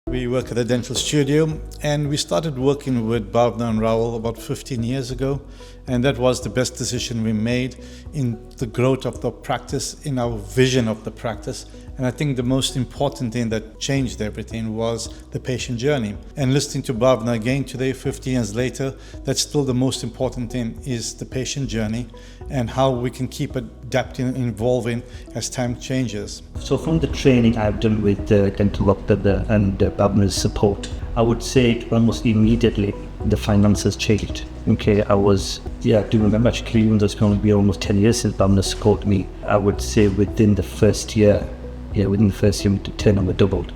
We work at a dental studio, and we started working with Bhavna and Rahul about 15 years ago, and that was the best decision we made in the growth of the practice, in our vision of the practice. And I think the most important thing that changed everything was the patient journey. And listening to Bhavna again today, 50 years later, that's still the most important thing, is the patient journey and how we can keep adapting and evolving as time changes. So from the training I've done with dental doctor and Bhavna's support, I would say almost immediately the finances changed. I do remember actually, even though it's going to be almost 10 years since Bhavna supported me, I would say within the first year, the turnover doubled.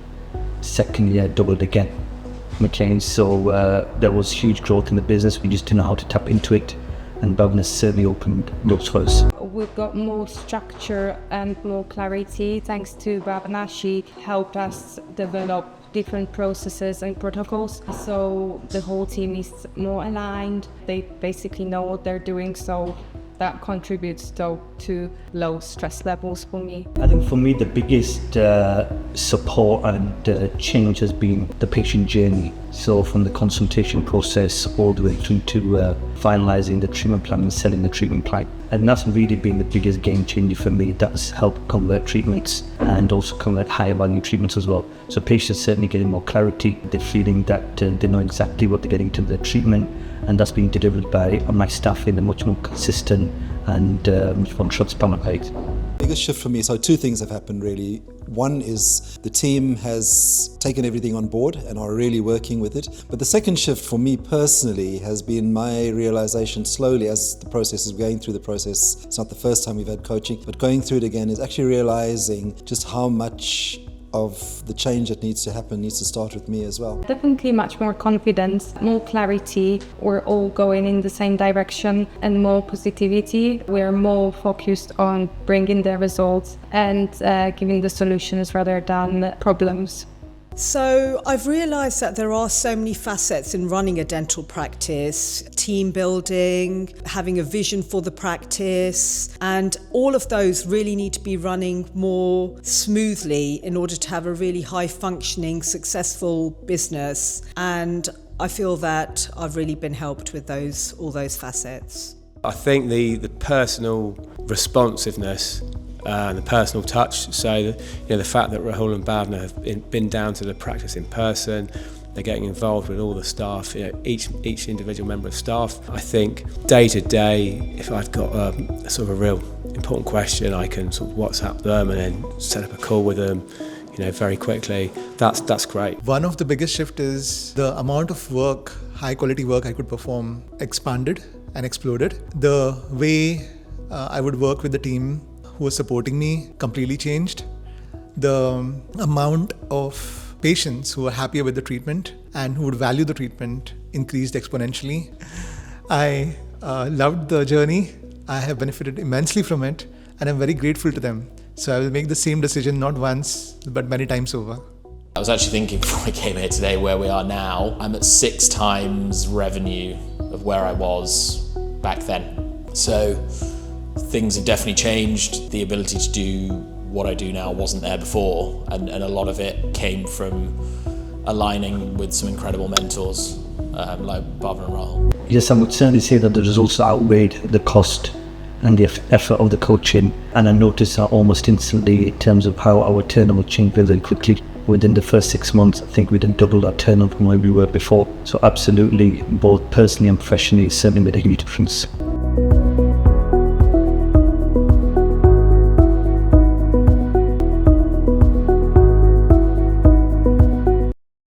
Second year, doubled again. So there was huge growth in the business. We just didn't know how to tap into it, and Bhavna certainly opened doors for us. We've got more structure and more clarity thanks to Bhavna. She helped us develop different processes and protocols, so the whole team is more aligned. They basically know what they're doing, so that contributes to low stress levels for me. I think for me the biggest support and change has been the patient journey. So from the consultation process all the way through to finalizing the treatment plan and selling the treatment plan. And that's really been the biggest game changer for me. That's helped convert treatments and also convert higher value treatments as well. So patients certainly getting more clarity. They're feeling that they know exactly what they're getting to their treatment, and that's being delivered by my staff in a much more consistent and much more transparent way. Biggest shift for me, so two things have happened really. One is the team has taken everything on board and are really working with it. But the second shift for me personally has been my realization slowly as the process is going through the process. It's not the first time we've had coaching, but going through it again is actually realizing just how much of the change that needs to happen needs to start with me as well. Definitely much more confidence, more clarity. We're all going in the same direction, and more positivity. We're more focused on bringing the results and giving the solutions rather than problems. So I've realised that there are so many facets in running a dental practice: team building, having a vision for the practice, and all of those really need to be running more smoothly in order to have a really high functioning, successful business. And I feel that I've really been helped with all those facets. I think the personal responsiveness and the personal touch, so the fact that Rahul and Bhavna have been down to the practice in person, they're getting involved with all the staff, each individual member of staff. I think day to day, if I've got a sort of a real important question, I can sort of WhatsApp them and then set up a call with them very quickly. That's great. One of the biggest shift is the amount of work, high quality work I could perform expanded and exploded. The way I would work with the team who was supporting me completely changed. The amount of patients who were happier with the treatment and who would value the treatment increased exponentially. I loved the journey. I have benefited immensely from it, and I'm very grateful to them. So I will make the same decision not once, but many times over. I was actually thinking before I came here today where we are now. I'm at 6 times revenue of where I was back then. So things have definitely changed. The ability to do what I do now wasn't there before, and a lot of it came from aligning with some incredible mentors like Bhavna and Rahul. Yes, I would certainly say that the results outweighed the cost and the effort of the coaching, and I noticed that almost instantly in terms of how our turnover changed very quickly. Within the first 6 months, I think we did double our turnover from where we were before. So absolutely, both personally and professionally, it certainly made a huge difference.